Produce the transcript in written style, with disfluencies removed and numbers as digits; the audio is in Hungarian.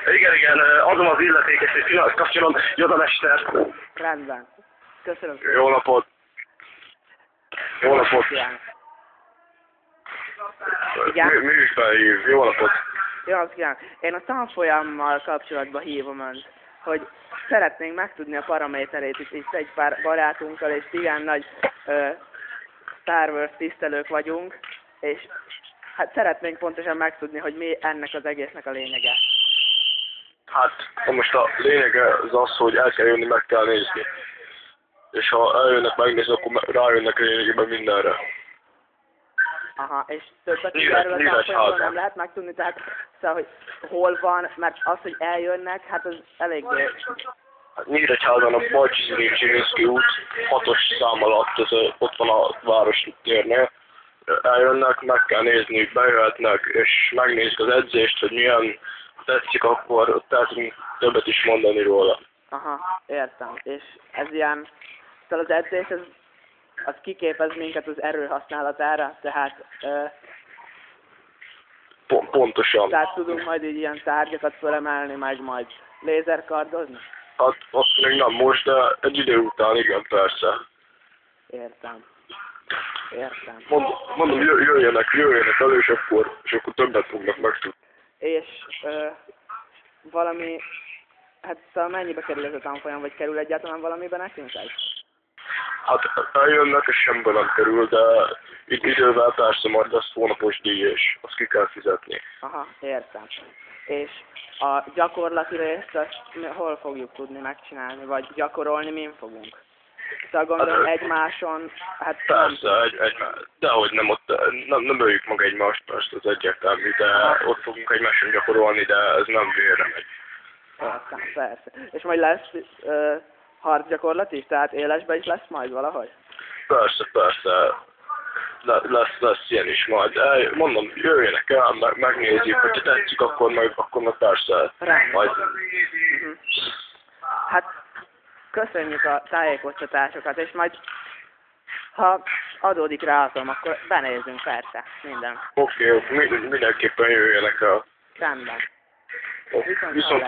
Igen, adom az illetékes, hogy kapcsolom, Joda Mester. Rendben. Köszönöm szépen. Jó napot. Jó napot. Igen? Mi is behív? Jó napot. Jó napot kívánok. Én a tanfolyammal kapcsolatban hívom önt, hogy szeretnénk megtudni a paraméterét itt egy pár barátunkkal, és igen nagy Star Wars tisztelők vagyunk, és hát szeretnénk pontosan megtudni, hogy mi ennek az egésznek a lényege. Hát, most a lényege az, hogy el kell jönni, meg kell nézni. És ha eljönnek megnézni, akkor rájönnek lényegében mindenre. Aha, és többet erről a tanfolyamról nem lehet megtudni, tehát szóval, hogy hol van, mert az, hogy eljönnek, hát az eléggé... Hát Nyíregyházan a Bajcsy-Zsirinszky út 6-os szám alatt, ott van a várostérnél. Eljönnek, meg kell nézni, bejöhetnek, és megnézik az edzést, hogy milyen tetszik, akkor tehetünk többet is mondani róla. Aha, értem. És ez ilyen... Szóval az edzés, az kiképez minket az erőhasználatára, tehát... Pontosan. Tehát tudunk majd így ilyen tárgyakat fölemelni, meg majd lézerkardozni? Hát azt még nem most, de egy idő után igen, persze. Értem. Mondom, jöjjenek elő, és akkor többet fognak megtudni. És valami, hát szóval mennyibe kerül ez a tanfolyam, vagy kerül egyáltalán valamiben nekünk ez? Hát eljönnek, és semmibe nem kerül, de itt idővel persze majd lesz hónapos díj, és azt ki kell fizetni. Aha, értem. És a gyakorlati részt azt hol fogjuk tudni megcsinálni, vagy gyakorolni min fogunk? Szóval gondolom hát, egymáson, hát... Persze, dehogy nem ott, nem öljük meg egymást, persze az egyértelmű, de ott fogunk egymáson gyakorolni, de ez nem vérre megy. Értem, persze. És majd lesz harcgyakorlat is? Tehát élesben is lesz majd valahogy? Persze. Lesz ilyen is majd. Mondom, jöjjenek el, megnézzük, hogyha tetszik, akkor meg persze. Majd... Hát, köszönjük a tájékoztatásokat, és majd, ha adódik rá alkalom, akkor benézzünk, persze, minden. Oké, mindenképpen jöjjenek el. Rendben. Viszont